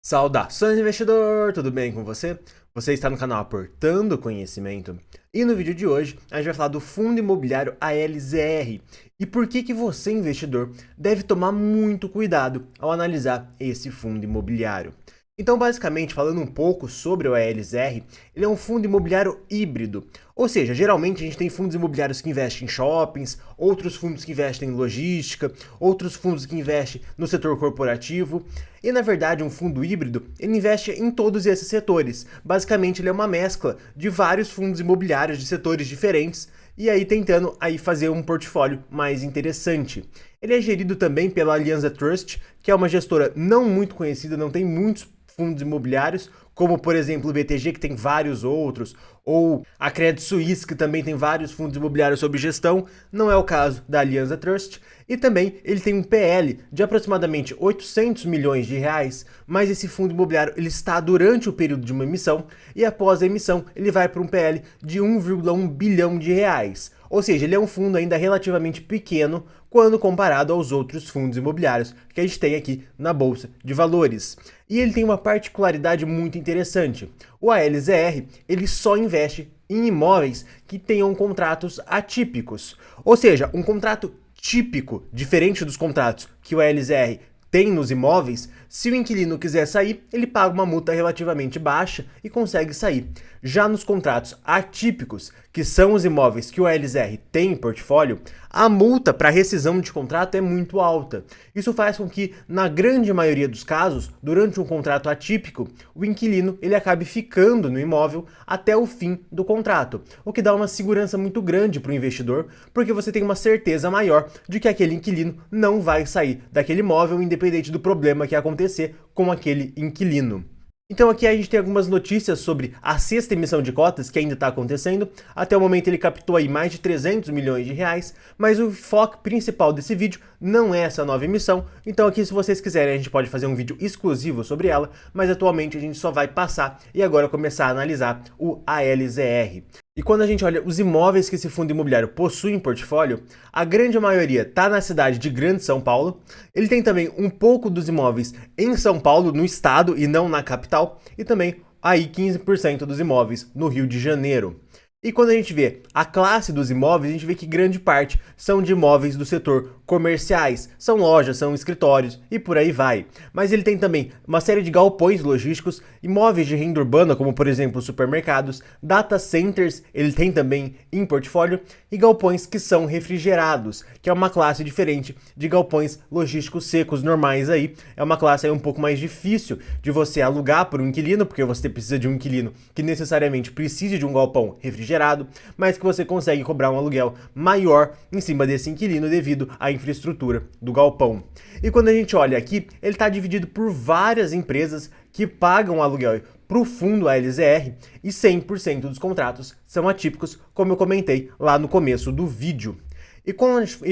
Saudações, investidor! Tudo bem com você? Você está no canal Aportando Conhecimento e no vídeo de hoje a gente vai falar do fundo imobiliário ALZR e por que você, investidor, deve tomar muito cuidado ao analisar esse fundo imobiliário. Então, basicamente, falando um pouco sobre o ALZR, ele é um fundo imobiliário híbrido, ou seja, geralmente a gente tem fundos imobiliários que investem em shoppings, outros fundos que investem em logística, outros fundos que investem no setor corporativo, e na verdade um fundo híbrido, ele investe em todos esses setores. Basicamente ele é uma mescla de vários fundos imobiliários de setores diferentes, e aí tentando aí fazer um portfólio mais interessante. Ele é gerido também pela Alianza Trust, que é uma gestora não muito conhecida, não tem muitos fundos imobiliários, como por exemplo o BTG, que tem vários outros, ou a Credit Suisse, que também tem vários fundos imobiliários sob gestão, não é o caso da Alianza Trust, e também ele tem um PL de aproximadamente 800 milhões de reais, mas esse fundo imobiliário ele está durante o período de uma emissão, e após a emissão ele vai para um PL de 1,1 bilhão de reais. Ou seja, ele é um fundo ainda relativamente pequeno quando comparado aos outros fundos imobiliários que a gente tem aqui na Bolsa de Valores. E ele tem uma particularidade muito interessante. O ALZR, ele só investe em imóveis que tenham contratos atípicos. Ou seja, um contrato típico, diferente dos contratos que o ALZR tem nos imóveis, se o inquilino quiser sair, ele paga uma multa relativamente baixa e consegue sair. Já nos contratos atípicos, que são os imóveis que o ALZR tem em portfólio, a multa para rescisão de contrato é muito alta. Isso faz com que, na grande maioria dos casos, durante um contrato atípico, o inquilino ele acabe ficando no imóvel até o fim do contrato, o que dá uma segurança muito grande para o investidor, porque você tem uma certeza maior de que aquele inquilino não vai sair daquele imóvel, independente do problema que acontecer com aquele inquilino. Então aqui a gente tem algumas notícias sobre a sexta emissão de cotas que ainda está acontecendo. Até o momento ele captou aí mais de 300 milhões de reais, mas o foco principal desse vídeo não é essa nova emissão. Então aqui, se vocês quiserem, a gente pode fazer um vídeo exclusivo sobre ela, mas atualmente a gente só vai passar e agora começar a analisar o ALZR. E quando a gente olha os imóveis que esse fundo imobiliário possui em portfólio, a grande maioria está na cidade de Grande São Paulo. Ele tem também um pouco dos imóveis em São Paulo, no estado e não na capital, e também aí 15% dos imóveis no Rio de Janeiro. E quando a gente vê a classe dos imóveis, a gente vê que grande parte são de imóveis do setor comerciais, são lojas, são escritórios e por aí vai. Mas ele tem também uma série de galpões logísticos, imóveis de renda urbana, como por exemplo supermercados, data centers, ele tem também em portfólio, e galpões que são refrigerados, que é uma classe diferente de galpões logísticos secos normais aí. É uma classe aí um pouco mais difícil de você alugar por um inquilino, porque você precisa de um inquilino que necessariamente precise de um galpão refrigerado, mas que você consegue cobrar um aluguel maior em cima desse inquilino devido à infraestrutura do galpão. E quando a gente olha aqui, ele está dividido por várias empresas que pagam aluguel para o fundo ALZR e 100% dos contratos são atípicos, como eu comentei lá no começo do vídeo. E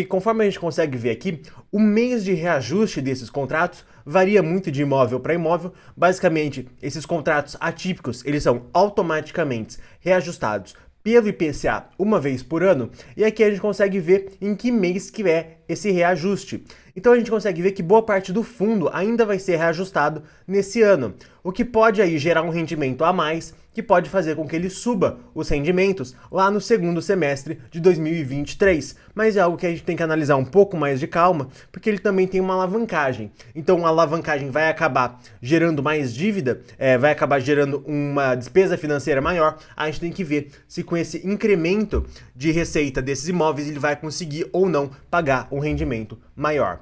conforme a gente consegue ver aqui, o mês de reajuste desses contratos varia muito de imóvel para imóvel. Basicamente, esses contratos atípicos, eles são automaticamente reajustados pelo IPCA uma vez por ano, e aqui a gente consegue ver em que mês que é esse reajuste. Então a gente consegue ver que boa parte do fundo ainda vai ser reajustado nesse ano, o que pode aí gerar um rendimento a mais, que pode fazer com que ele suba os rendimentos lá no segundo semestre de 2023. Mas é algo que a gente tem que analisar um pouco mais de calma, porque ele também tem uma alavancagem. Então a alavancagem vai acabar gerando mais dívida, vai acabar gerando uma despesa financeira maior. A gente tem que ver se com esse incremento de receita desses imóveis ele vai conseguir ou não pagar um rendimento maior.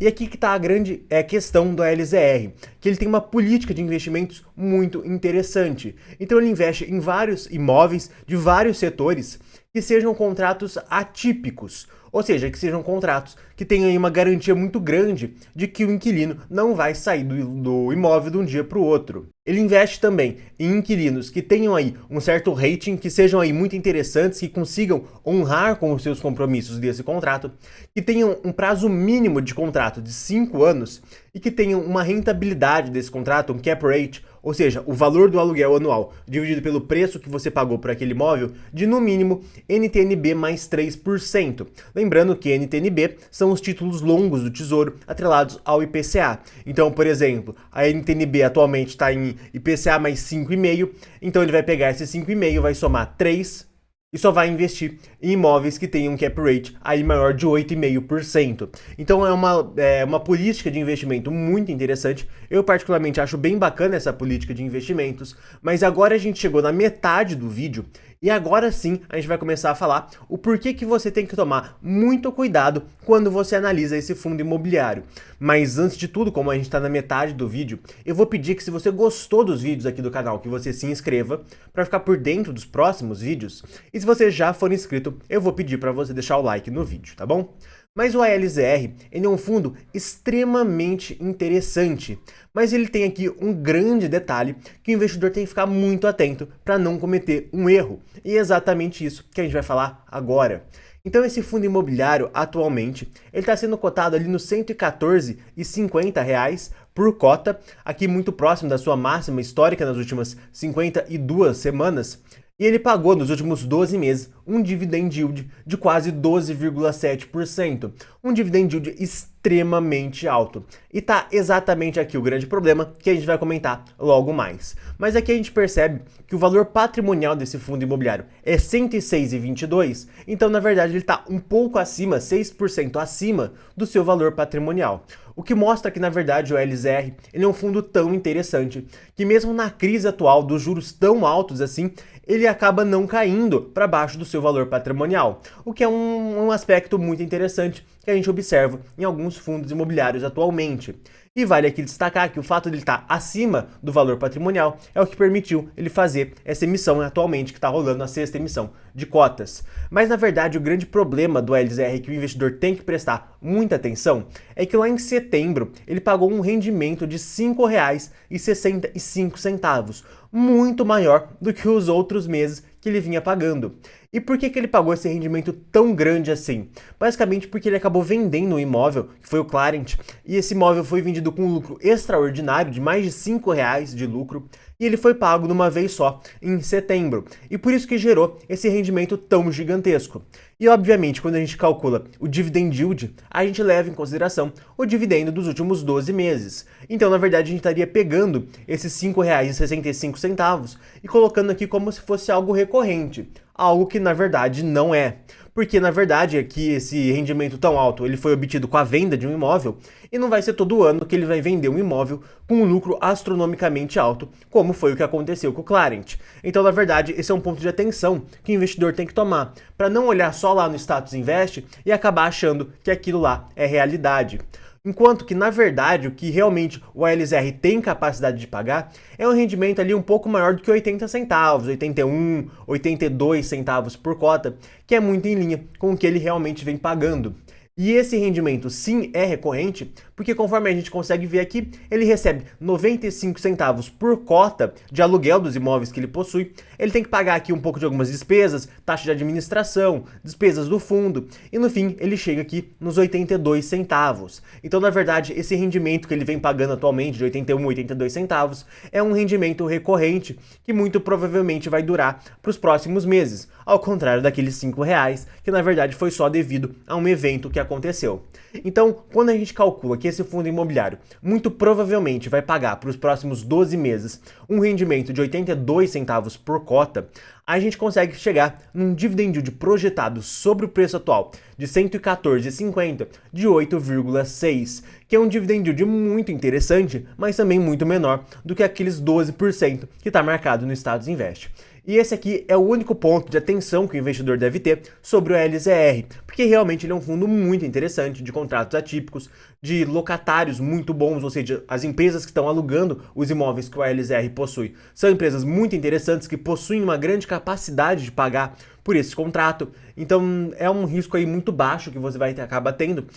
E aqui que está a grande questão do ALZR, que ele tem uma política de investimentos muito interessante. Então ele investe em vários imóveis de vários setores que sejam contratos atípicos, ou seja, que sejam contratos que tenham aí uma garantia muito grande de que o inquilino não vai sair do imóvel de um dia para o outro. Ele investe também em inquilinos que tenham aí um certo rating, que sejam aí muito interessantes, que consigam honrar com os seus compromissos desse contrato, que tenham um prazo mínimo de contrato de 5 anos e que tenham uma rentabilidade desse contrato, um cap rate, ou seja, o valor do aluguel anual dividido pelo preço que você pagou por aquele imóvel, de no mínimo NTNB mais 3%. Lembrando que NTNB são os títulos longos do Tesouro atrelados ao IPCA. Então, por exemplo, a NTNB atualmente está em IPCA mais 5,5%, então ele vai pegar esse 5,5%, vai somar 3%, e só vai investir em imóveis que tenham um cap rate aí maior de 8,5%. Então é uma política de investimento muito interessante. Eu particularmente acho bem bacana essa política de investimentos, mas agora a gente chegou na metade do vídeo e agora sim a gente vai começar a falar o porquê que você tem que tomar muito cuidado quando você analisa esse fundo imobiliário. Mas antes de tudo, como a gente está na metade do vídeo, eu vou pedir que se você gostou dos vídeos aqui do canal, que você se inscreva para ficar por dentro dos próximos vídeos. E se você já for inscrito, eu vou pedir para você deixar o like no vídeo, tá bom? Mas o ALZR, ele é um fundo extremamente interessante, mas ele tem aqui um grande detalhe que o investidor tem que ficar muito atento para não cometer um erro. E é exatamente isso que a gente vai falar agora. Então esse fundo imobiliário, atualmente, ele está sendo cotado ali nos R$ 114,50 por cota, aqui muito próximo da sua máxima histórica nas últimas 52 semanas. E ele pagou nos últimos 12 meses um dividend yield de quase 12,7%. Um dividend yield extremamente alto. E tá exatamente aqui o grande problema que a gente vai comentar logo mais. Mas aqui a gente percebe que o valor patrimonial desse fundo imobiliário é 106,22, então na verdade ele está um pouco acima, 6% acima do seu valor patrimonial. O que mostra que, na verdade, o LZR ele é um fundo tão interessante que mesmo na crise atual dos juros tão altos assim, ele acaba não caindo para baixo do seu valor patrimonial, o que é um aspecto muito interessante que a gente observa em alguns fundos imobiliários atualmente. E vale aqui destacar que o fato de ele estar acima do valor patrimonial é o que permitiu ele fazer essa emissão atualmente, que está rolando a sexta emissão de cotas. Mas na verdade o grande problema do LZR que o investidor tem que prestar muita atenção é que lá em setembro ele pagou um rendimento de R$ 5,65, muito maior do que os outros meses que ele vinha pagando. E por que ele pagou esse rendimento tão grande assim? Basicamente porque ele acabou vendendo um imóvel, que foi o Clarent, e esse imóvel foi vendido com um lucro extraordinário de mais de R$ 5,00 de lucro, e ele foi pago de uma vez só, em setembro. E por isso que gerou esse rendimento tão gigantesco. E obviamente, quando a gente calcula o dividend yield, a gente leva em consideração o dividendo dos últimos 12 meses. Então, na verdade, a gente estaria pegando esses R$ 5,65 e colocando aqui como se fosse algo recorrente. Algo que, na verdade, não é. Porque, na verdade, aqui esse rendimento tão alto ele foi obtido com a venda de um imóvel e não vai ser todo ano que ele vai vender um imóvel com um lucro astronomicamente alto, como foi o que aconteceu com o Clarent. Então, na verdade, esse é um ponto de atenção que o investidor tem que tomar, para não olhar só lá no status invest e acabar achando que aquilo lá é realidade. Enquanto que, na verdade, o que realmente o ALZR tem capacidade de pagar é um rendimento ali um pouco maior do que 80 centavos, 81, 82 centavos por cota, que é muito em linha com o que ele realmente vem pagando. E esse rendimento sim é recorrente, porque conforme a gente consegue ver aqui, ele recebe 95 centavos por cota de aluguel dos imóveis que ele possui. Ele tem que pagar aqui um pouco de algumas despesas, taxa de administração, despesas do fundo, e no fim ele chega aqui nos 82 centavos. Então, na verdade, esse rendimento que ele vem pagando atualmente de 81, 82 centavos é um rendimento recorrente que muito provavelmente vai durar para os próximos meses, ao contrário daqueles R$ 5,00, que na verdade foi só devido a um evento que aconteceu. Então, quando a gente calcula que esse fundo imobiliário muito provavelmente vai pagar para os próximos 12 meses um rendimento de 82 centavos por cota, a gente consegue chegar num dividend yield projetado sobre o preço atual de R$ 114,50 de 8,6, que é um dividend yield muito interessante, mas também muito menor do que aqueles 12% que está marcado no Status Invest. E esse aqui é o único ponto de atenção que o investidor deve ter sobre o LZR, porque realmente ele é um fundo muito interessante, de contratos atípicos, de locatários muito bons, ou seja, as empresas que estão alugando os imóveis que o LZR possui são empresas muito interessantes que possuem uma grande capacidade de pagar por esse contrato, então é um risco aí muito baixo que você vai acabar tendo.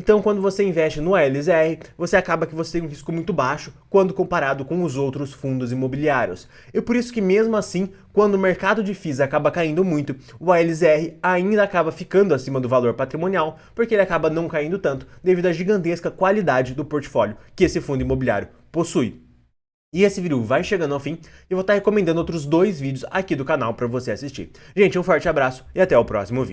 Então, quando você investe no ALZR, você acaba que você tem um risco muito baixo quando comparado com os outros fundos imobiliários. E por isso que mesmo assim, quando o mercado de FIIs acaba caindo muito, o ALZR ainda acaba ficando acima do valor patrimonial, porque ele acaba não caindo tanto devido à gigantesca qualidade do portfólio que esse fundo imobiliário possui. E esse vídeo vai chegando ao fim e eu vou estar recomendando outros 2 vídeos aqui do canal para você assistir. Gente, um forte abraço e até o próximo vídeo.